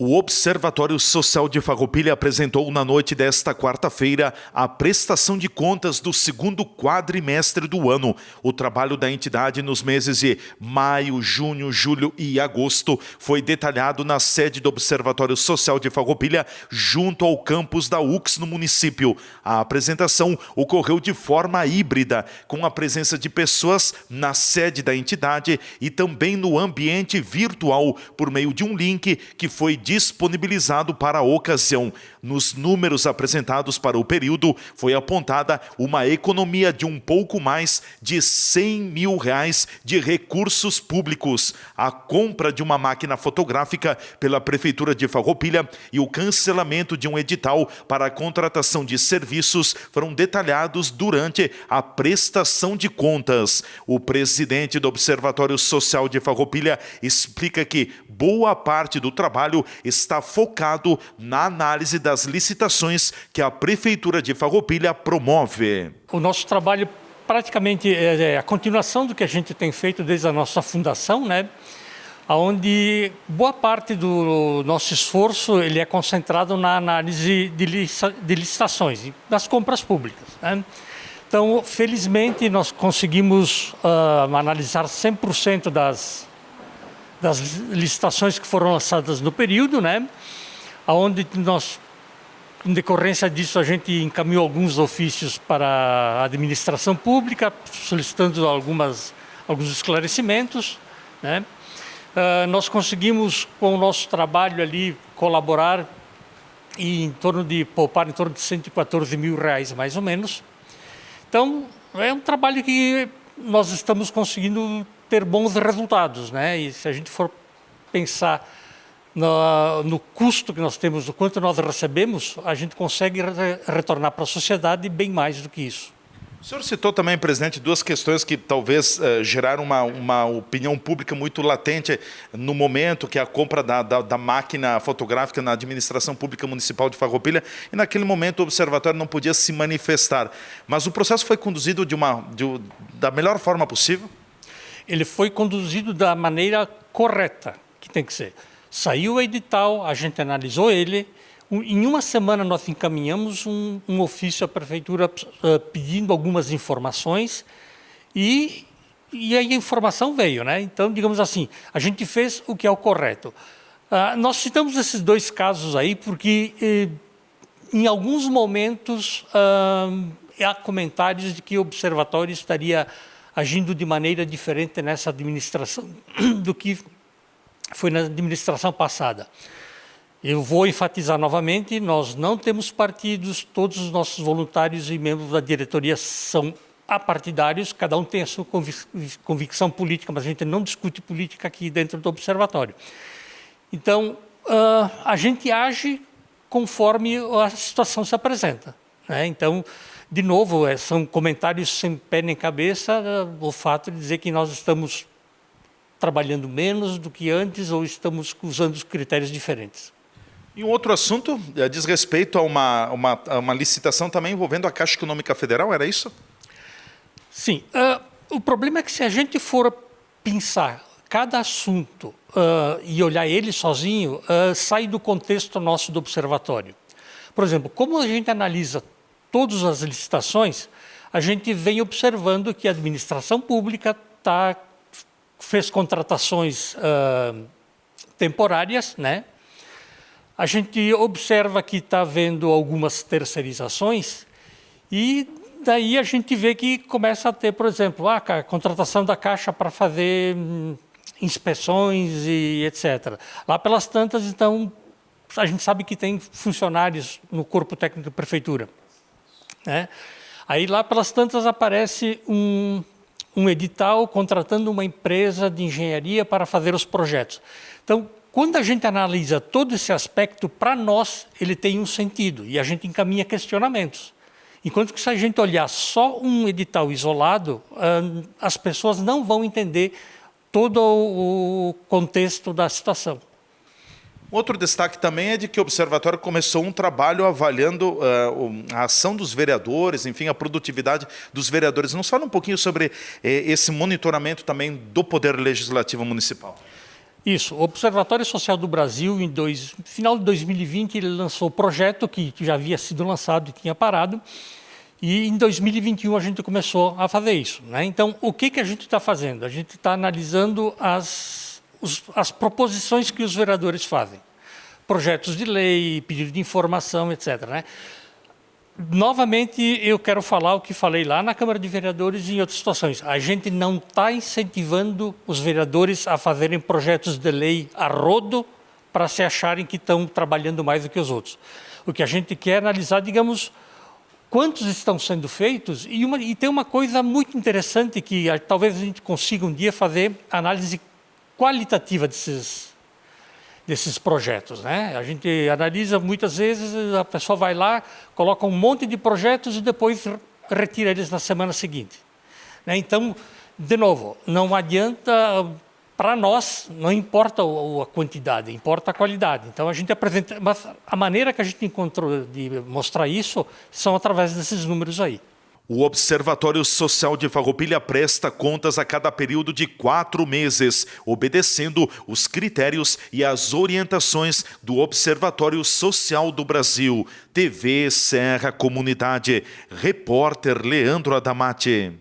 O Observatório Social de Farroupilha apresentou na noite desta quarta-feira a prestação de contas do segundo quadrimestre do ano. O trabalho da entidade nos meses de maio, junho, julho e agosto foi detalhado na sede do Observatório Social de Farroupilha, junto ao campus da UX no município. A apresentação ocorreu de forma híbrida, com a presença de pessoas na sede da entidade e também no ambiente virtual, por meio de um link que foi disponibilizado para a ocasião. Nos números apresentados para o período, foi apontada uma economia de um pouco mais de R$100 mil de recursos públicos. A compra de uma máquina fotográfica pela Prefeitura de Farroupilha e o cancelamento de um edital para a contratação de serviços foram detalhados durante a prestação de contas. O presidente do Observatório Social de Farroupilha explica que boa parte do trabalho está focado na análise das licitações que a Prefeitura de Farroupilha promove. O nosso trabalho praticamente é a continuação do que a gente tem feito desde a nossa fundação, né? Onde boa parte do nosso esforço ele é concentrado na análise de licitações, das compras públicas, né? Então, felizmente, nós conseguimos analisar 100% das licitações que foram lançadas no período, né? Onde nós, em decorrência disso, a gente encaminhou alguns ofícios para a administração pública, solicitando alguns esclarecimentos, né? Nós conseguimos, com o nosso trabalho ali, colaborar poupar em torno de R$114 mil, mais ou menos. Então, é um trabalho que nós estamos conseguindo ter bons resultados, né? E se a gente for pensar no custo que nós temos, do quanto nós recebemos, a gente consegue retornar para a sociedade bem mais do que isso. O senhor citou também, presidente, duas questões que talvez geraram uma opinião pública muito latente no momento, que é a compra da máquina fotográfica na administração pública municipal de Farroupilha, e naquele momento o observatório não podia se manifestar. Mas o processo foi conduzido da melhor forma possível? Ele foi conduzido da maneira correta, que tem que ser. Saiu o edital, a gente analisou ele. Em uma semana nós encaminhamos um ofício à Prefeitura pedindo algumas informações e a informação veio, né? Então, digamos assim, a gente fez o que é o correto. Nós citamos esses dois casos aí porque em alguns momentos há comentários de que o observatório estaria agindo de maneira diferente nessa administração do que foi na administração passada. Eu vou enfatizar novamente, nós não temos partidos, todos os nossos voluntários e membros da diretoria são apartidários, cada um tem a sua convicção política, mas a gente não discute política aqui dentro do observatório. Então, a gente age conforme a situação se apresenta, né? Então, de novo, são comentários sem pé nem cabeça, o fato de dizer que nós estamos trabalhando menos do que antes ou estamos usando os critérios diferentes. E um outro assunto diz respeito a uma licitação também envolvendo a Caixa Econômica Federal, era isso? Sim. O problema é que se a gente for pensar cada assunto e olhar ele sozinho, sai do contexto nosso do observatório. Por exemplo, como a gente analisa todas as licitações, a gente vem observando que a administração pública fez contratações temporárias, né? A gente observa que está havendo algumas terceirizações e daí a gente vê que começa a ter, por exemplo, a contratação da Caixa para fazer inspeções e etc. Lá pelas tantas, então, a gente sabe que tem funcionários no corpo técnico da Prefeitura, né? Aí lá pelas tantas aparece um edital contratando uma empresa de engenharia para fazer os projetos. Então, quando a gente analisa todo esse aspecto, para nós ele tem um sentido e a gente encaminha questionamentos. Enquanto que se a gente olhar só um edital isolado, as pessoas não vão entender todo o contexto da situação. Outro destaque também é de que o Observatório começou um trabalho avaliando a ação dos vereadores, enfim, a produtividade dos vereadores. Nos fala um pouquinho sobre esse monitoramento também do Poder Legislativo Municipal. Isso. O Observatório Social do Brasil, final de 2020, ele lançou o projeto que já havia sido lançado e tinha parado. E em 2021 a gente começou a fazer isso, né? Então, o que a gente está fazendo? A gente está analisando as proposições que os vereadores fazem. Projetos de lei, pedido de informação, etc., né? Novamente, eu quero falar o que falei lá na Câmara de Vereadores e em outras situações. A gente não está incentivando os vereadores a fazerem projetos de lei a rodo para se acharem que estão trabalhando mais do que os outros. O que a gente quer é analisar, digamos, quantos estão sendo feitos e tem uma coisa muito interessante que talvez a gente consiga um dia fazer análise qualitativa desses projetos, né? A gente analisa muitas vezes, a pessoa vai lá, coloca um monte de projetos e depois retira eles na semana seguinte, né? Então, de novo, não adianta, para nós, não importa a quantidade, importa a qualidade. Então, a gente apresenta, mas a maneira que a gente encontrou de mostrar isso são através desses números aí. O Observatório Social de Farroupilha presta contas a cada período de 4 meses, obedecendo os critérios e as orientações do Observatório Social do Brasil. TV Serra Comunidade. Repórter Leandro Adamati.